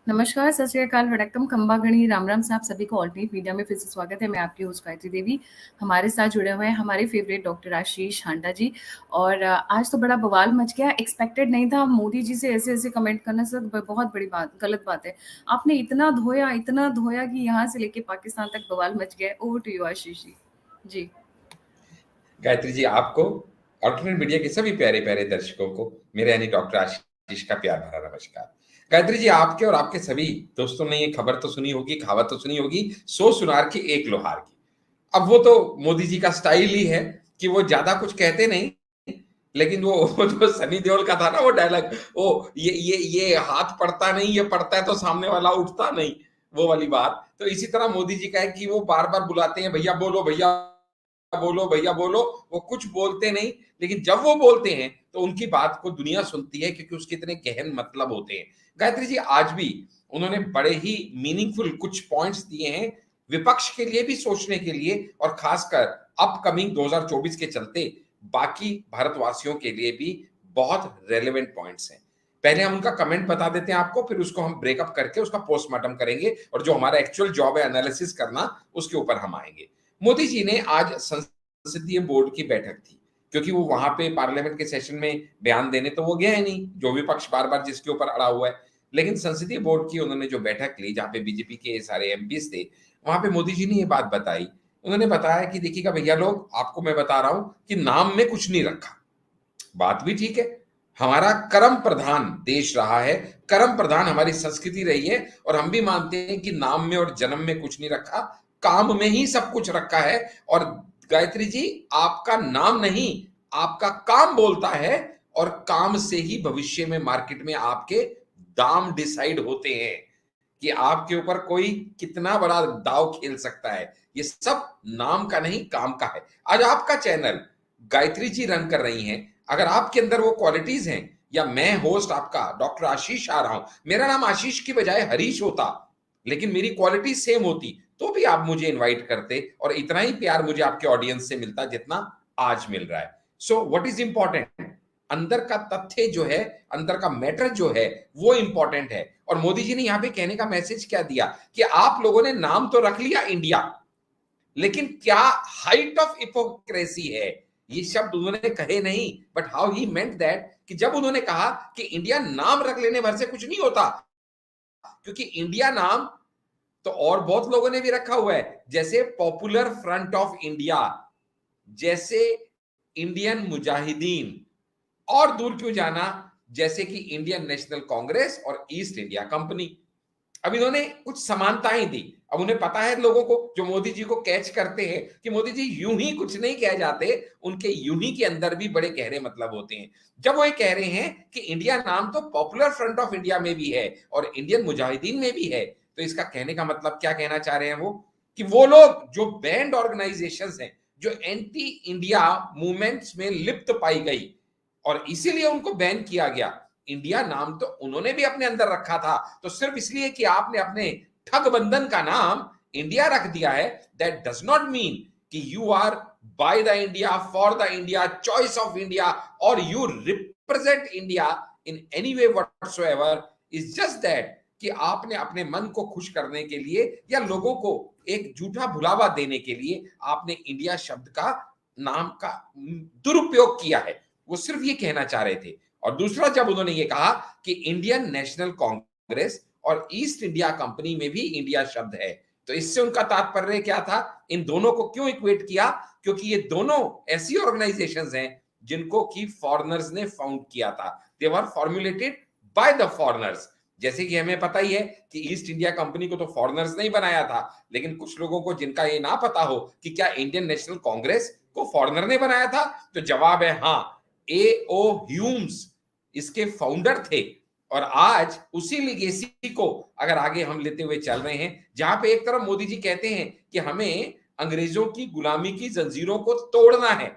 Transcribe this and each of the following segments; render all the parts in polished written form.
नमस्कार, सत श्री अकाल, वडक्कम, खंबा गणी, राम राम साहब सभी को ऑल्टरनेट मीडिया में फिर से स्वागत है। मैं आपकी होस्ट गायत्री देवी। हमारे साथ जुड़े हुए हैं हमारे फेवरेट डॉक्टर आशीष हांडा जी। और आज तो बड़ा बवाल मच गया, एक्सपेक्टेड नहीं था। मोदी जी से ऐसे ऐसे कमेंट करना सर बहुत बड़ी बात, गलत बात है। आपने इतना धोया कि यहाँ से लेके पाकिस्तान तक बवाल मच गया। Over to you Ashish ji. जी गायत्री जी, आपको ऑल्टरनेट मीडिया के सभी प्यारे प्यारे दर्शकों को मेरे यानी डॉक्टर आशीष का प्यार भरा नमस्कार। गायत्री जी, आपके और आपके सभी दोस्तों ने ये खबर तो सुनी होगी, कहावत तो सुनी होगी, 100 सुनार की एक लोहार की। अब वो तो मोदी जी का स्टाइल ही है कि वो ज्यादा कुछ कहते नहीं, लेकिन वो जो सनी देओल का था ना वो डायलॉग, वो ये हाथ पड़ता नहीं, ये पड़ता है तो सामने वाला उठता नहीं, वो वाली बात। तो इसी तरह मोदी जी का है कि वो बार बार बुलाते हैं, भैया बोलो, भैया बोलो, भैया बोलो। वो कुछ बोलते नहीं, लेकिन जब वो बोलते हैं तो उनकी बात को दुनिया सुनती है, क्योंकि उसके इतने गहन मतलब होते हैं। गायत्री जी, आज भी उन्होंने बड़े ही मीनिंगफुल कुछ पॉइंट्स दिए हैं, विपक्ष के लिए भी सोचने के लिए, और खासकर अपकमिंग 2024 के चलते बाकी भारतवासियों के लिए भी बहुत रेलेवेंट पॉइंट्स हैं। पहले हम उनका कमेंट बता देते हैं आपको, फिर उसको हम ब्रेकअप करके उसका पोस्टमार्टम करेंगे, और जो हमारा एक्चुअल जॉब है एनालिसिस करना, उसके ऊपर हम आएंगे। मोदी जी ने आज संसदीय बोर्ड की बैठक थी, क्योंकि वो वहां पे पार्लियामेंट के सेशन में बयान देने तो वो गया है नहीं, जो विपक्ष बार बार जिसके ऊपर अड़ा हुआ है। लेकिन संसदीय बोर्ड की उन्होंने जो बैठक ली, जहां पे बीजेपी के सारे एमपीज थे, वहां पे मोदी जी ने ये बात बताई। उन्होंने बताया कि देखिएगा भैया लोग, आपको मैं बता रहा हूं कि नाम में कुछ नहीं रखा। बात भी ठीक है, हमारा कर्म प्रधान देश रहा है, कर्म प्रधान हमारी संस्कृति रही है, और हम भी मानते हैं कि नाम में और जन्म में कुछ नहीं रखा, काम में ही सब कुछ रखा है। और गायत्री जी, आपका नाम नहीं, आपका काम बोलता है, और काम से ही भविष्य में मार्केट में आपके दाम डिसाइड होते हैं कि आपके ऊपर कोई कितना बड़ा दाव खेल सकता है। ये सब नाम का नहीं, काम का है। आज आपका चैनल गायत्री जी रन कर रही हैं, अगर आपके अंदर वो क्वालिटीज हैं, या मैं होस्ट आपका डॉक्टर आशीष आ रहा हूं, मेरा नाम आशीष की बजाय हरीश होता, लेकिन मेरी क्वालिटी सेम होती, तो भी आप मुझे इनवाइट करते, और इतना ही प्यार मुझे आपके ऑडियंस से मिलता जितना आज मिल रहा है। सो व्हाट इज इंपॉर्टेंट, अंदर का तथ्य जो है, अंदर का मैटर जो है, वो इंपॉर्टेंट है। और मोदी जी ने यहां पे कहने का मैसेज क्या दिया कि आप लोगों ने नाम तो रख लिया इंडिया, लेकिन क्या हाइट ऑफ हिपोक्रेसी है, ये शब्द उन्होंने कहे नहीं, but how he meant that, कि जब उन्होंने कहा कि इंडिया नाम रख लेने भर से कुछ नहीं होता, क्योंकि इंडिया नाम तो और बहुत लोगों ने भी रखा हुआ है, जैसे पॉपुलर फ्रंट ऑफ इंडिया, जैसे इंडियन मुजाहिदीन, और दूर क्यों जाना, जैसे कि इंडियन नेशनल कांग्रेस और ईस्ट इंडिया कंपनी। अब इन्होंने कुछ समानताएं दी। अब उन्हें पता है लोगों को, जो मोदी जी को कैच करते हैं कि मोदी जी यूं ही कुछ नहीं कह जाते, उनके यूं ही के अंदर भी बड़े गहरे मतलब होते हैं। जब वो ये कह रहे हैं कि इंडिया नाम तो पॉपुलर फ्रंट ऑफ इंडिया में भी है और इंडियन मुजाहिदीन में भी है, तो इसका कहने का मतलब क्या कहना चाह रहे हैं वो, कि वो लोग जो बैंड ऑर्गेनाइजेशंस हैं, जो एंटी इंडिया मूवमेंट्स में लिप्त पाई गई, और इसीलिए उनको बैन किया गया। इंडिया नाम तो उन्होंने भी अपने अंदर रखा था, तो सिर्फ इसलिए कि आपने अपने ठग बंधन का नाम इंडिया रख दिया है, दैट डज नॉट मीन कि you are by the India, for the India, choice of India, और you represent India in any way whatsoever. Is just that कि आपने अपने मन को खुश करने के लिए, या लोगों को एक झूठा भुलावा देने के लिए, आपने इंडिया शब्द का, नाम का दुरुपयोग किया है। वो सिर्फ ये कहना चाह रहे थे। और दूसरा, जब उन्होंने ये कहा कि इंडियन नेशनल कांग्रेस और ईस्ट इंडिया कंपनी में भी इंडिया शब्द है, तो इससे उनका तात्पर्य क्या था, इन दोनों को क्यों इक्वेट किया, क्योंकि ये दोनों ऐसी ऑर्गेनाइजेशंस हैं जिनको कि फॉरेनर्स ने फाउंड किया था, दे वर फॉर्मुलेटेड बाय द फॉरेनर्स। जैसे कि हमें पता ही है कि ईस्ट इंडिया कंपनी को तो फॉरेनर्स ने ही बनाया था, लेकिन कुछ लोगों को जिनका ये ना पता हो कि क्या इंडियन नेशनल कांग्रेस को फॉरेनर ने बनाया था, तो जवाब है हाँ, ए ओ ह्यूम्स इसके फाउंडर थे। और आज उसी लिगेसी को अगर आगे हम लेते हुए चल रहे हैं, जहां पे एक तरफ मोदी जी कहते हैं कि हमें अंग्रेजों की गुलामी की जंजीरों को तोड़ना है,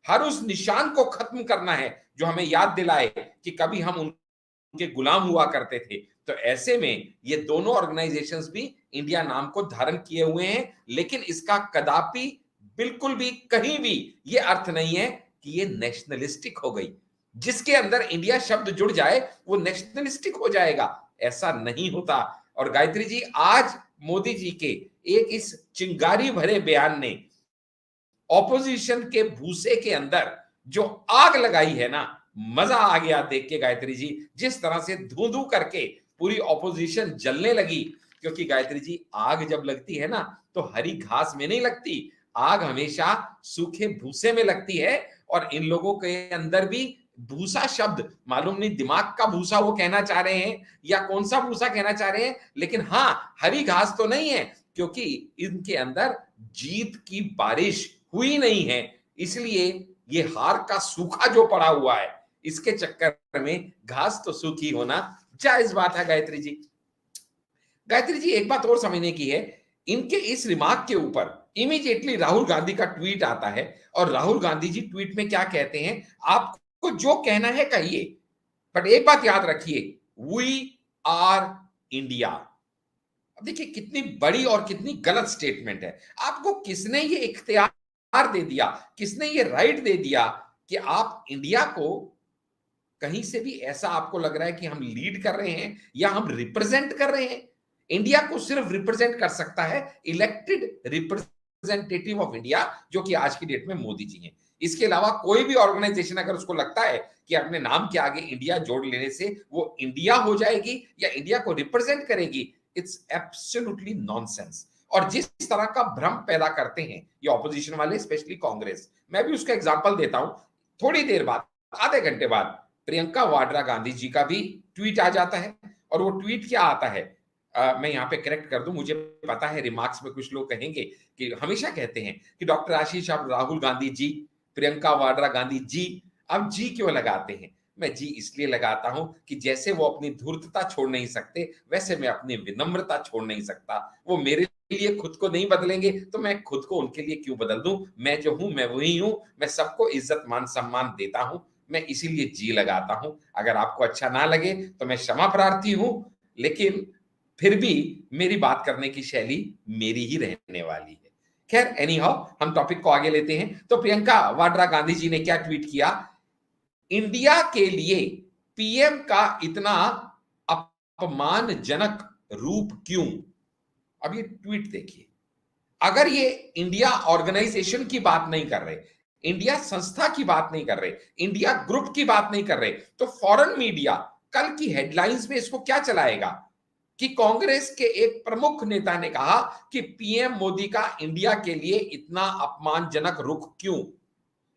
हर उस निशान को खत्म करना है जो हमें याद दिलाए कि कभी हम उनके गुलाम हुआ करते थे। तो ऐसे में ये दोनों ऑर्गेनाइजेशंस भी इंडिया नाम को धारण किए हुए हैं, लेकिन इसका कदापि बिल्कुल भी कहीं भी ये अर्थ नहीं है कि ये नेशनलिस्टिक हो गई। जिसके अंदर इंडिया शब्द जुड़ जाए वो नेशनलिस्टिक हो जाएगा। ऐसा नहीं होता। और गायत्री जी, आज मोदी जी के एक इस चिंगारी भरे बयान ने ऑपोजिशन के भूसे के अंदर जो आग लगाई है ना, मजा आ गया देख के गायत्री जी, जिस तरह से धू धू करके पूरी ऑपोजिशन जलने लगी। क्योंकि गायत्री जी, आग जब लगती है ना तो हरी घास में नहीं लगती, आग हमेशा सूखे भूसे में लगती है। और इन लोगों के अंदर भी भूसा शब्द, मालूम नहीं दिमाग का भूसा वो कहना चाह रहे हैं या कौन सा भूसा कहना चाह रहे हैं, लेकिन हाँ, हरी घास तो नहीं है, क्योंकि इनके अंदर जीत की बारिश हुई नहीं है। इसलिए ये हार का सूखा जो पड़ा हुआ है, इसके चक्कर में घास तो सूखी होना जायज बात है। गायत्री जी, गायत्री जी, एक बात और समझने की है, इनके इस रिमार्क के ऊपर इमीडिएटली राहुल गांधी का ट्वीट आता है। और राहुल गांधी जी ट्वीट में क्या कहते हैं, आपको जो कहना है कहिए, बट एक बात याद रखिए, वी आर इंडिया। अब देखिए कितनी बड़ी और कितनी गलत स्टेटमेंट है। आपको किसने ये इख्तियार दे दिया, किसने ये राइट दे दिया कि आप इंडिया को कहीं से भी ऐसा आपको लग रहा है कि हम लीड कर रहे हैं या हम रिप्रेजेंट कर रहे हैं? इंडिया को सिर्फ रिप्रेजेंट कर सकता है इलेक्टेड रिप्रेजेंटेटिव ऑफ इंडिया, जो कि आज की डेट में मोदी जी हैं। इसके अलावा कोई भी ऑर्गेनाइजेशन अगर उसको लगता है कि अपने नाम के आगे इंडिया जोड़ लेने से वो इंडिया हो जाएगी या इंडिया को रिप्रेजेंट करेगी, इट्स एब्सोल्युटली नॉनसेंस। और जिस तरह का भ्रम पैदा करते हैं ये ऑपोजिशन वाले, स्पेशली कांग्रेस, मैं भी उसका एग्जांपल देता हूं। थोड़ी देर बाद, आधे घंटे बाद, प्रियंका वाड्रा गांधी जी का भी ट्वीट आ जाता है। और वो ट्वीट क्या आता है, मैं यहाँ पे करेक्ट कर दूं, मुझे पता है रिमार्क्स में कुछ लोग कहेंगे कि हमेशा कहते हैं कि डॉक्टर आशीष आप राहुल गांधी जी, प्रियंका वाड्रा गांधी जी, अब जी क्यों लगाते हैं? मैं जी इसलिए लगाता हूं कि जैसे वो अपनी धूर्तता छोड़ नहीं सकते, वैसे मैं अपनी विनम्रता छोड़ नहीं सकता। वो मेरे लिए खुद को नहीं बदलेंगे तो मैं खुद को उनके लिए क्यों बदल दूं? मैं जो हूं मैं वही हूं। मैं सबको इज्जत मान सम्मान देता हूं, मैं इसीलिए जी लगाता हूं। अगर आपको अच्छा ना लगे तो मैं क्षमा प्रार्थी हूं, लेकिन फिर भी मेरी बात करने की शैली मेरी ही रहने वाली है। खैर, एनी हाउ, हम टॉपिक को आगे लेते हैं। तो प्रियंका वाड्रा गांधी जी ने क्या ट्वीट किया, इंडिया के लिए पीएम का इतना अपमानजनक रूप क्यों? अब ये ट्वीट देखिए, अगर ये इंडिया ऑर्गेनाइजेशन की बात नहीं कर रहे, इंडिया संस्था की बात नहीं कर रहे, इंडिया ग्रुप की बात नहीं कर रहे, तो फॉरेन मीडिया कल की हेडलाइंस में इसको क्या चलाएगा कि कांग्रेस के एक प्रमुख नेता ने कहा कि पीएम मोदी का इंडिया के लिए इतना अपमानजनक रुख क्यों?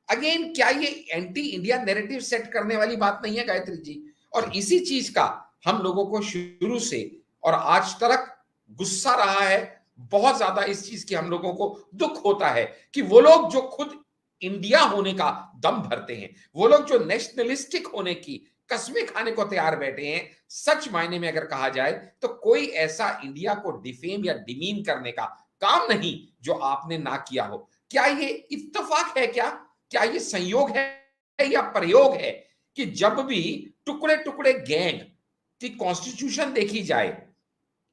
अगेन, क्या ये एंटी इंडिया नैरेटिव सेट करने वाली बात नहीं है गायत्री जी? और इसी चीज का हम लोगों को शुरू से और आज तक गुस्सा रहा है, बहुत ज्यादा इस चीज की हम लोगों को दुख होता है कि वो लोग जो खुद इंडिया होने का दम भरते हैं, वो लोग जो नेशनलिस्टिक होने की कस्में खाने को तैयार बैठे हैं, सच मायने में अगर कहा जाए तो कोई ऐसा इंडिया को डिफेम या डिमीन करने का काम नहीं जो आपने ना किया हो। क्या ये इत्तेफाक है? क्या ये संयोग है या प्रयोग है कि जब भी टुकड़े टुकड़े गैंग की कॉन्स्टिट्यूशन देखी जाए,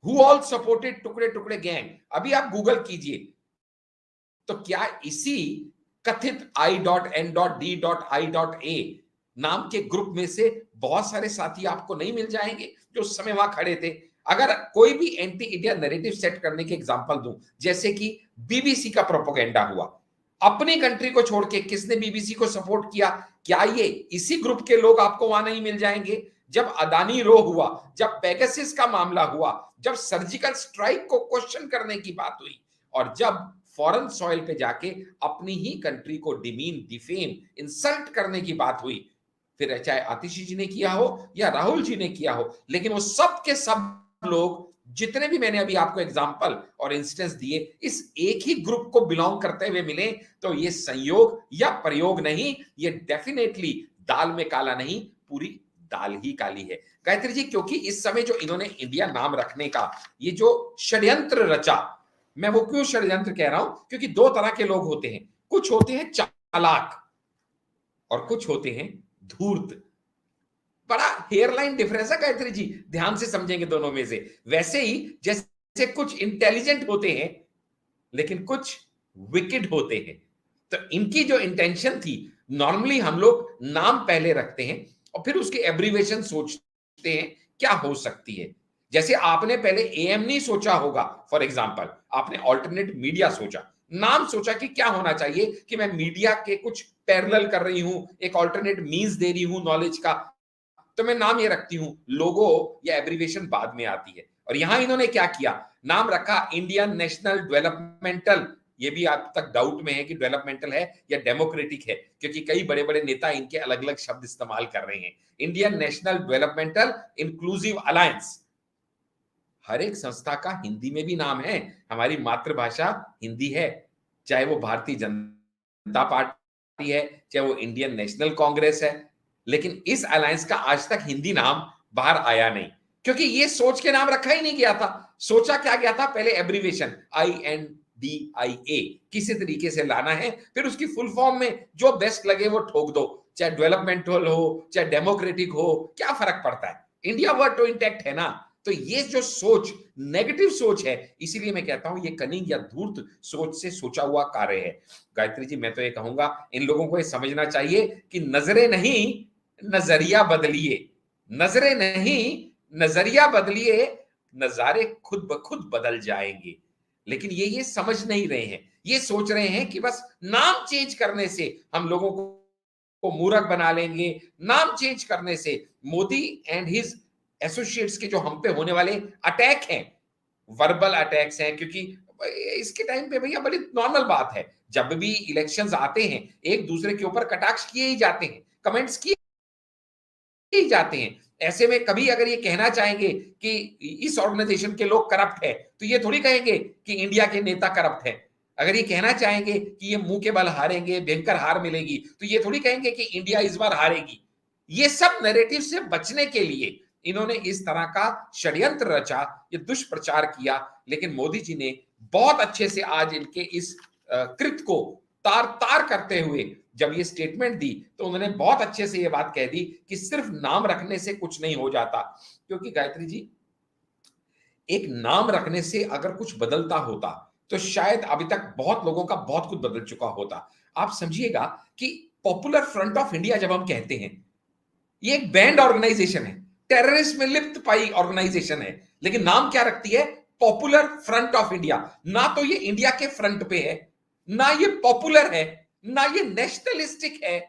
हु ऑल सपोर्टेड टुकड़े टुकड़े गैंग, अभी आप गूगल कीजिए, तो क्या इसी कथित I.N.D.I.A नाम के ग्रुप में से बहुत सारे साथी आपको नहीं मिल जाएंगे जो उस समय वहां खड़े थे? अगर कोई भी एंटी इंडिया नैरेटिव सेट करने के एग्जांपल दूं, जैसे कि बीबीसी का प्रोपेगेंडा हुआ, अपनी कंट्री को छोड़ के किसने बीबीसी को सपोर्ट किया? क्या ये इसी ग्रुप के लोग आपको वहां नहीं मिल जाएंगे? जब अदानी रो हुआ, जब पेगासस का मामला हुआ, जब सर्जिकल स्ट्राइक को क्वेश्चन करने की बात हुई, और जब फॉरेन सॉइल पे जाके अपनी ही कंट्री को डिमीन, डिफेम, इंसल्ट करने की बात हुई, फिर चाहे आतिशी जी ने किया हो या राहुल जी ने किया हो, लेकिन वो सब के सब लोग, जितने भी मैंने अभी आपको एग्जांपल और इंस्टेंस दिए, इस एक ही ग्रुप को बिलोंग करते हुए मिले, तो ये संयोग या प्रयोग नहीं, ये डेफिनेटली दाल में काला नहीं, पूरी दाल ही काली है गायत्री जी। क्योंकि इस समय जो इन्होंने इंडिया नाम रखने का ये जो षड्यंत्र रचा, मैं वो क्यों षड्यंत्र कह रहा हूं, क्योंकि दो तरह के लोग होते हैं, कुछ होते हैं चालाक और कुछ होते हैं धूर्त। बड़ा हेयरलाइन डिफरेंस है गायत्री जी, ध्यान से समझेंगे दोनों में से। वैसे ही जैसे कुछ इंटेलिजेंट होते हैं लेकिन कुछ विकेड होते हैं, तो इनकी जो इंटेंशन थी, नॉर्मली हम लोग नाम पहले रखते हैं और फिर उसके एब्रीवेशन सोचते हैं क्या हो सकती है। जैसे आपने पहले एएम नहीं सोचा होगा, फॉर एग्जाम्पल आपने ऑल्टरनेट मीडिया सोचा, नाम सोचा कि क्या होना चाहिए कि मैं मीडिया के कुछ पैरेलल कर रही हूं, एक ऑल्टरनेट मीन्स दे रही हूं नॉलेज का, तो मैं नाम ये रखती हूं। लोगो या एब्रीविएशन बाद में आती है। और यहां इन्होंने क्या किया, नाम रखा इंडियन नेशनल डेवलपमेंटल। ये भी आप तक डाउट में है कि डेवलपमेंटल है या डेमोक्रेटिक है, क्योंकि कई बड़े बड़े नेता इनके अलग अलग शब्द इस्तेमाल कर रहे हैं। Indian national developmental inclusive alliance. हर एक संस्था का हिंदी में भी नाम है, हमारी मातृभाषा हिंदी है, चाहे वो भारतीय जनता पार्टी है, चाहे वो इंडियन नेशनल कांग्रेस है। लेकिन इस अलायंस का आज तक हिंदी नाम बाहर आया नहीं, क्योंकि ये सोच के नाम रखा ही नहीं गया था। सोचा क्या गया था, पहले एब्रीविएशन INDIA किसी तरीके से लाना है, फिर उसकी फुल फॉर्म में जो बेस्ट लगे वो ठोक दो, चाहे डेवलपमेंटल हो चाहे डेमोक्रेटिक हो, क्या फर्क पड़ता है, इंडिया वर्ड तो इंटैक्ट है ना। तो ये जो सोच नेगेटिव सोच है, इसीलिए मैं कहता हूं ये कनिंग या धूर्त सोच से सोचा हुआ कार्य है। गायत्री जी, मैं तो ये कहूंगा इन लोगों को ये समझना चाहिए कि नजरें नहीं नजरिया बदलिए, नजरें नहीं नजरिया बदलिए, नजारे खुद ब खुद बदल जाएंगे। लेकिन ये समझ नहीं रहे हैं, ये सोच रहे हैं कि बस नाम चेंज करने से हम लोगों को मूर्ख बना लेंगे, नाम चेंज करने से मोदी एंड हिज एसोसिएट्स के जो हम पे होने वाले अटैक हैं, वर्बल अटैक्स हैं, क्योंकि इसके टाइम पे भैया बड़ी नॉर्मल बात है, जब भी इलेक्शंस आते हैं एक दूसरे के ऊपर कटाक्ष किए ही जाते हैं, कमेंट्स किए ही जाते हैं। ऐसे में कभी अगर ये कहना चाहेंगे कि इस ऑर्गेनाइजेशन के लोग करप्ट है, तो ये थोड़ी कहेंगे कि इंडिया के नेता करप्ट है। अगर ये कहना चाहेंगे कि ये मुंह के बल हारेंगे, भयंकर हार मिलेगी, तो ये थोड़ी कहेंगे कि इंडिया इस बार हारेगी। ये सब नैरेटिव से बचने के लिए इन्होंने इस तरह का षड्यंत्र रचा, ये दुष्प्रचार किया। लेकिन मोदी जी ने बहुत अच्छे से आज इनके इस कृत्य को तार तार करते हुए जब ये स्टेटमेंट दी, तो उन्होंने बहुत अच्छे से ये बात कह दी कि सिर्फ नाम रखने से कुछ नहीं हो जाता। क्योंकि गायत्री जी, एक नाम रखने से अगर कुछ बदलता होता तो शायद अभी तक बहुत लोगों का बहुत कुछ बदल चुका होता। आप समझिएगा कि पॉपुलर फ्रंट ऑफ इंडिया जब हम कहते हैं, ये एक बैंड ऑर्गेनाइजेशन है, टेररिस्ट में लिप्त पाई ऑर्गेनाइजेशन है, लेकिन नाम क्या रखती है, पॉपुलर फ्रंट ऑफ इंडिया। ना तो ये इंडिया के फ्रंट पे है, ना ये पॉपुलर है, ना ये नेशनलिस्टिक है,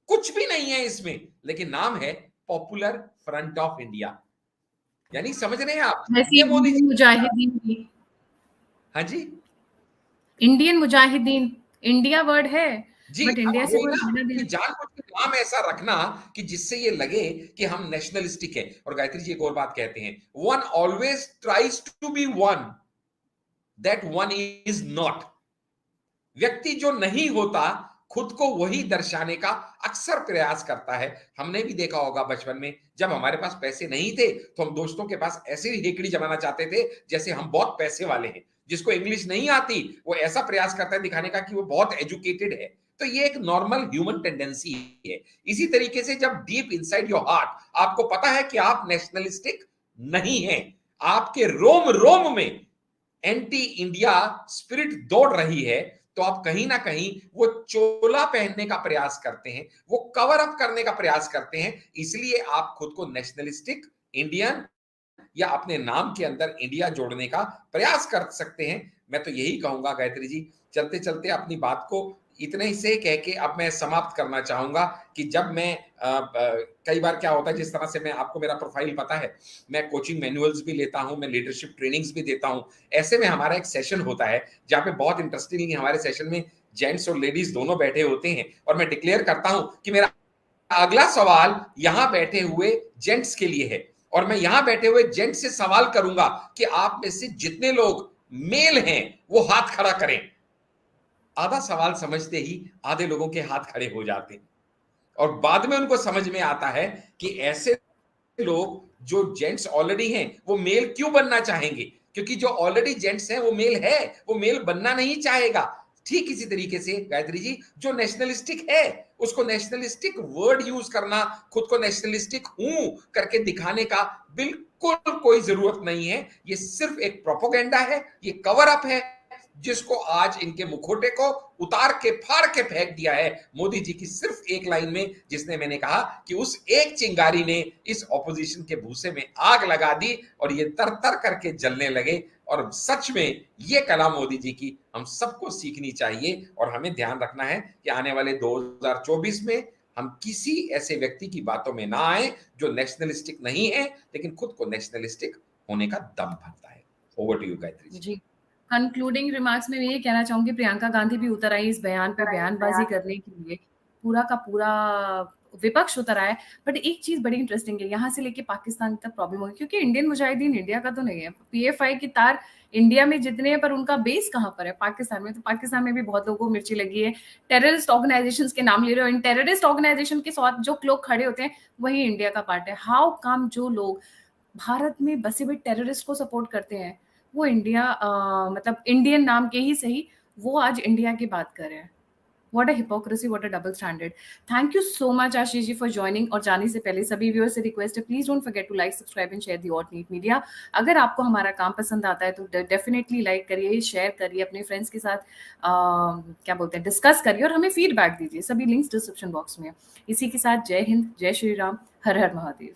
कुछ भी नहीं है इसमें, लेकिन नाम है पॉपुलर फ्रंट ऑफ इंडिया। यानी समझ रहे हैं आप, ये मोदी जी मुजाहिदीन भी, हाँ जी, इंडियन मुजाहिदीन इंडिया वर्ड है, जी बट हाँ, इंडिया से वही थोड़ा ना भिन्न कि भिन्न। जानबूझ के नाम ऐसा रखना कि जिससे ये लगे कि हम नेशनलिस्टिक है। और गायत्री जी एक और बात कहते हैं, one always tries to be one that one is not. व्यक्ति जो नहीं होता खुद को वही दर्शाने का अक्सर प्रयास करता है। हमने भी देखा होगा बचपन में, जब हमारे पास पैसे नहीं थे तो हम दोस्तों के पास ऐसी हेकड़ी जमाना चाहते थे जैसे हम बहुत पैसे वाले हैं। जिसको इंग्लिश नहीं आती वो ऐसा प्रयास करता है दिखाने का कि वो बहुत एजुकेटेड है। तो ये एक नॉर्मल ह्यूमन टेंडेंसी है। इसी तरीके से जब डीप इनसाइड योर हार्ट आपको पता है कि आप नेशनलिस्टिक नहीं है, आपके रोम रोम में एंटी इंडिया स्पिरिट दौड़ रही है, तो आप कहीं ना कहीं वो चोला पहनने का प्रयास करते हैं, वो कवर अप करने का प्रयास करते हैं। इसलिए आप खुद को नेशनलिस्टिक इंडियन या अपने नाम के अंदर इंडिया जोड़ने का प्रयास कर सकते हैं। मैं तो यही कहूंगा गायत्री जी, चलते चलते अपनी बात को इतने ही से कह के अब मैं समाप्त करना चाहूंगा कि जब मैं कई बार क्या होता है, जिस तरह से मैं आपको मेरा प्रोफाइल पता है, मैं कोचिंग मैनुअल्स भी लेता हूं, मैं लीडरशिप ट्रेनिंग्स भी देता हूं। ऐसे में हमारा एक सेशन होता है जहाँ पे बहुत इंटरेस्टिंगली हमारे सेशन में जेंट्स और लेडीज दोनों बैठे होते हैं, और मैं डिक्लेयर करता हूं कि मेरा अगला सवाल यहां बैठे हुए जेंट्स के लिए है, और मैं यहां बैठे हुए जेंट्स से सवाल करूंगा कि आप में से जितने लोग मेल हैं वो हाथ खड़ा करें। आधा सवाल समझते ही आधे लोगों के हाथ खड़े हो जाते हैं, और बाद में उनको समझ में आता है कि ऐसे लोग जो जेंट्स ऑलरेडी हैं वो मेल क्यों बनना चाहेंगे, क्योंकि जो ऑलरेडी जेंट्स हैं वो मेल है, वो मेल बनना नहीं चाहेगा। ठीक इसी तरीके से गायत्री जी, जो नेशनलिस्टिक है उसको नेशनलिस्टिक वर्ड यूज करना, खुद को नेशनलिस्टिक हूं करके दिखाने का बिल्कुल कोई जरूरत नहीं है। ये सिर्फ एक प्रोपोगेंडा है, ये कवर अप है। जिसको आज इनके मुखौटे को उतार के फाड़ के फेंक दिया है मोदी जी की सिर्फ एक लाइन में, जिसने मैंने कहा कि उस एक चिंगारी ने इस ऑपोजिशन के भूसे में आग लगा दी और ये तर तर करके जलने लगे। और सच में ये कला मोदी जी की हम सबको सीखनी चाहिए और हमें ध्यान रखना है कि आने वाले 2024 में हम किसी ऐसे व्यक्ति की बातों में ना आए जो नेशनलिस्टिक नहीं है लेकिन खुद को नेशनलिस्टिक होने का दम भरता है। Over to you Gayatri ji. जी, कंक्लूडिंग रिमार्क्स में ये कहना चाहूंगी, प्रियंका गांधी भी उतर आई इस बयान पे बयानबाजी करने के लिए, पूरा का पूरा विपक्ष उतर आया। बट एक चीज बड़ी इंटरेस्टिंग है, यहाँ से लेके पाकिस्तान तक प्रॉब्लम होगी, क्योंकि इंडियन मुजाहिदीन इंडिया का तो नहीं है। पीएफआई की तार इंडिया में जितने हैं, पर उनका बेस कहाँ पर है? पाकिस्तान में। तो पाकिस्तान में भी बहुत लोगों को मिर्ची लगी है। टेररिस्ट ऑर्गेनाइजेशंस के नाम ले रहे हो, इन टेररिस्ट ऑर्गेनाइजेशन के साथ जो लोग खड़े होते हैं वही इंडिया का पार्ट है। हाउ कम जो लोग भारत में बसे हुए टेररिस्ट को सपोर्ट करते हैं, वो इंडिया मतलब इंडियन नाम के ही सही, वो आज इंडिया की बात कर रहे हैं। What a hypocrisy, what a double standard. Thank you so much Ashish ji for joining. और जाने से पहले सभी व्यूअर्स से रिक्वेस्ट है, please don't forget to like, subscribe and share the ऑट नीट मीडिया। अगर आपको हमारा काम पसंद आता है तो डेफिनेटली लाइक करिए, शेयर करिए, अपने फ्रेंड्स के साथ क्या बोलते हैं, डिस्कस करिए और हमें फीडबैक दीजिए। सभी लिंक्स डिस्क्रिप्शन बॉक्स में है। इसी के साथ जय हिंद, जय श्री राम, हर हर महादेव।